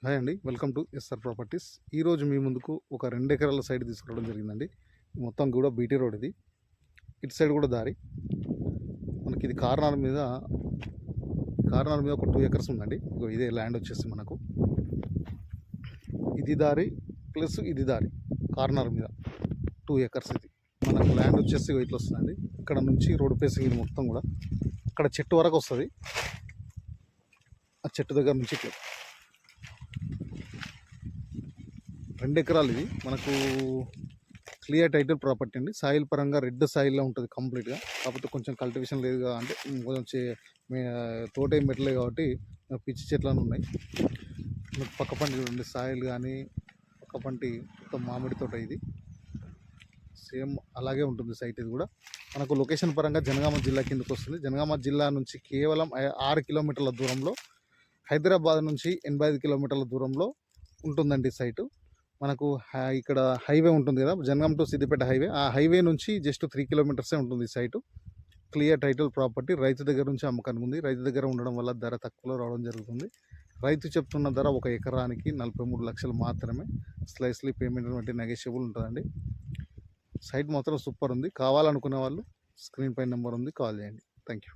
Hi అండి, welcome to SR properties. ఈరోజు మీ ముందుకు ఒక 2 ఎకరాల సైడ్ తీసుకురావడం జరిగిందండి. మొత్తం కూడా బీటీ రోడ్ ఇది. ఇటు సైడ్ కూడా దారి మనకి ఇది కార్నర్ మీద ఒక 2 ఎకర్స్ ఉందండి. ఇదే ల్యాండ్ వచ్చేసి మనకు ఇది దారి ప్లస్ ఇది దారి కార్నర్ మీద 2 ఎకర్స్. ఇది మనకు ల్యాండ్ వచ్చేసి ఇట్లా వస్తుందండి. ఇక్కడ నుంచి రోడ్ ఫేసింగ్ ఇది మొత్తం కూడా అక్కడ చెట్టు వరకు వస్తుంది. ఆ చెట్టు దగ్గర నుంచి ఇట్లా 2 ఎకరాలు. ఇది మనకు క్లియర్ టైటిల్ ప్రాపర్టీ అండి. సాయిల్ పరంగా రెడ్ సాయిల్లో ఉంటుంది కంప్లీట్గా. కాకపోతే కొంచెం కల్టివేషన్ లేదు అంటే కొంచెం తోట ఏం పెట్టలేదు కాబట్టి పిచ్చి చెట్లను ఉన్నాయి. పక్క పంటి చూడండి, సాయిల్ కానీ పక్క పంటి మొత్తం మామిడి తోట. ఇది సేమ్ అలాగే ఉంటుంది సైట్. ఇది కూడా మనకు లొకేషన్ పరంగా జనగామ జిల్లా కిందకు వస్తుంది. జనగామ జిల్లా నుంచి కేవలం 6 కిలోమీటర్ల దూరంలో, హైదరాబాద్ నుంచి 85 కిలోమీటర్ల దూరంలో ఉంటుందండి సైటు. మనకు ఇక్కడ హైవే ఉంటుంది కదా, జనగాం టు సిద్దిపేట హైవే. ఆ హైవే నుంచి జస్ట్ 3 కిలోమీటర్సే ఉంటుంది సైటు. Clear title property. రైతు దగ్గర నుంచి అమ్మకానికి ఉంది. రైతు దగ్గర ఉండడం వల్ల ధర తక్కువలో రావడం జరుగుతుంది. రైతు చెప్తున్న ధర 1 ఎకరానికి 43 లక్షలు మాత్రమే. స్లైస్లీ పేమెంట్ బట్టి నెగోషియబుల్ ఉంటుందండి. సైట్ మాత్రం సూపర్ ఉంది. కావాలనుకునే వాళ్ళు స్క్రీన్ పై నెంబర్ ఉంది, కాల్ చేయండి. Thank you.